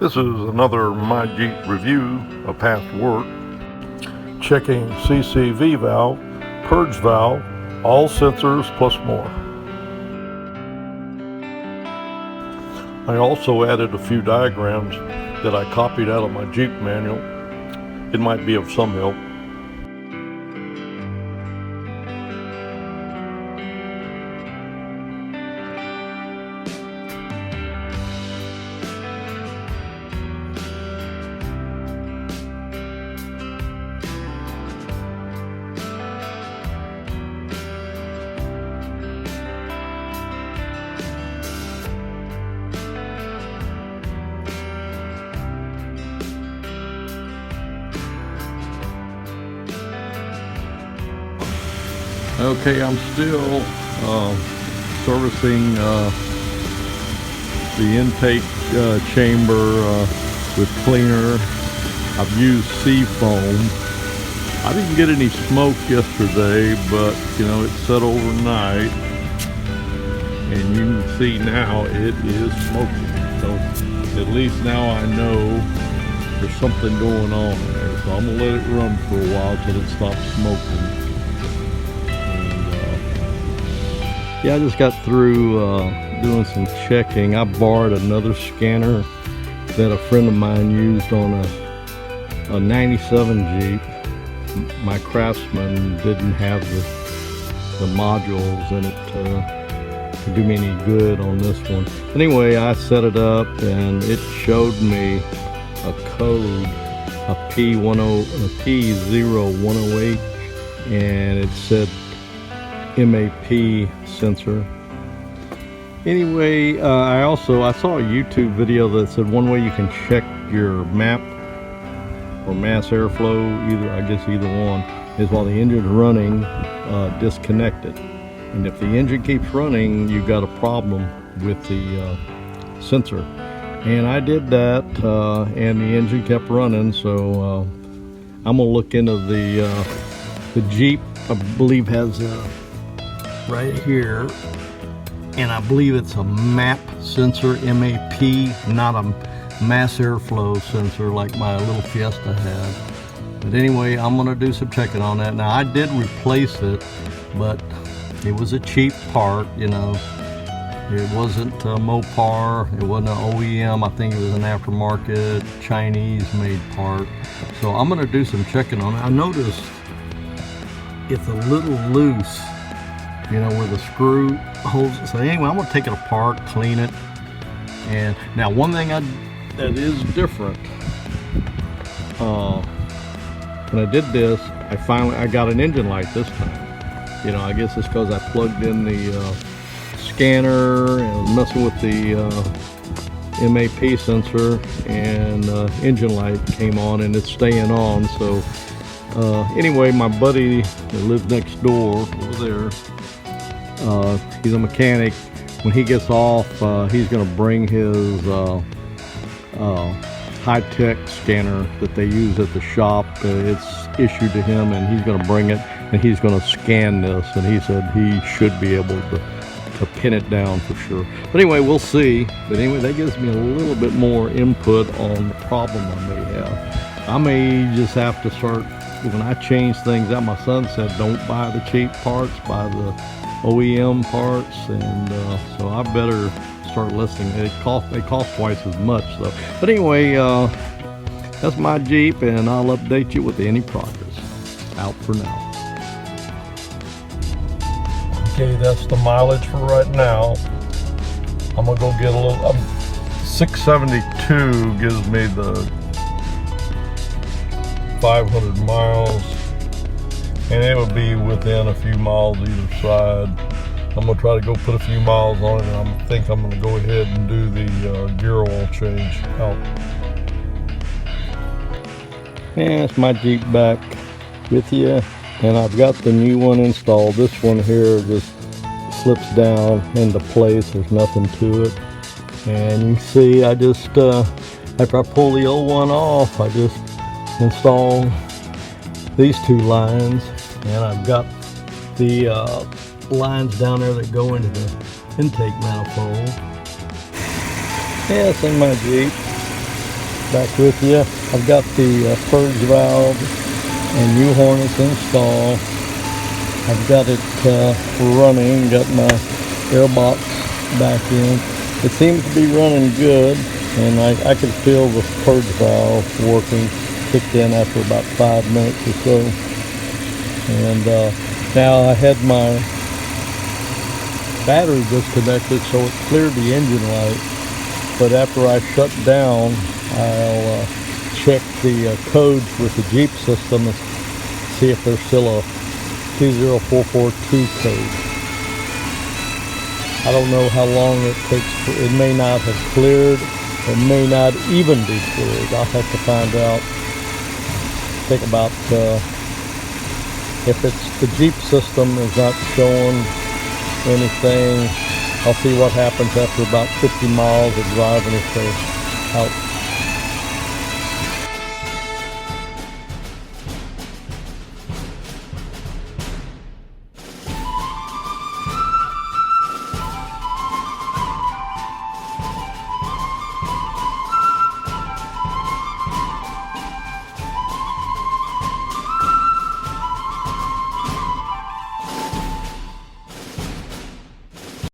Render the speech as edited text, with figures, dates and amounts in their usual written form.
This is another My Jeep review of past work. Checking CCV valve, purge valve, all sensors plus more. I also added a few diagrams that I copied out of my Jeep manual. It might be of some help. Okay, I'm still servicing the intake chamber with cleaner. I've used Seafoam. I didn't get any smoke yesterday, but you know, it set overnight, and you can see now it is smoking. So at least now I know there's something going on there. So I'm gonna let it run for a while till it stops smoking. Yeah, I just got through doing some checking. I borrowed another scanner that a friend of mine used on a 97 Jeep. My Craftsman didn't have the modules in it to do me any good on this one. Anyway, I set it up and it showed me a code, a P0108, and it said MAP sensor. Anyway, I saw a YouTube video that said one way you can check your MAP or mass airflow, either one, is while the engine's running, disconnect it. And if the engine keeps running, you've got a problem with the sensor. And I did that, and the engine kept running. So I'm gonna look into the Jeep. I believe has right here, and I believe it's a MAP sensor, MAP, not a mass airflow sensor like my little Fiesta had. But anyway, I'm gonna do some checking on that. Now, I did replace it, but it was a cheap part, you know. It wasn't a Mopar, it wasn't an OEM. I think it was an aftermarket Chinese made part. So I'm gonna do some checking on it. I noticed it's a little loose, you know, where the screw holds it. So anyway, I'm gonna take it apart, clean it. And now one thing that is different, when I did this, I got an engine light this time. You know, I guess it's because I plugged in the scanner and messing with the MAP sensor, and engine light came on and it's staying on. So anyway, my buddy that lives next door over there, he's a mechanic. When he gets off, he's going to bring his high-tech scanner that they use at the shop. It's issued to him, and he's going to bring it, and he's going to scan this, and he said he should be able to pin it down for sure. But anyway, we'll see. But anyway, that gives me a little bit more input on the problem I may have. I may just have to start, when I change things out, my son said don't buy the cheap parts, buy the OEM parts, and so I better start listing. They cost twice as much though. But anyway, that's my Jeep, and I'll update you with any progress. Out for now. Okay, that's the mileage for right now. I'm gonna go get a little. 672 gives me the 500 miles. And it would be within a few miles either side. I'm gonna try to go put a few miles on it, and I think I'm gonna go ahead and do the gear oil change out. And it's my Jeep back with you, and I've got the new one installed. This one here just slips down into place. There's nothing to it. And you can see I just, after I pull the old one off, I just installed these two lines, and I've got the lines down there that go into the intake manifold. Yeah, it's in my Jeep. back with you. I've got the purge valve and U-harness installed. I've got it running, got my air box back in. It seems to be running good, and I can feel the purge valve working. Kicked in after about 5 minutes or so. And now I had my battery disconnected, so it cleared the engine light. But after I shut down, I'll check the codes with the Jeep system and see if there's still a 20442 code. I don't know how long it takes. It may not have cleared. It may not even be cleared. I'll have to find out. Think about if it's the Jeep system is not showing anything. I'll see what happens after about 50 miles of driving it out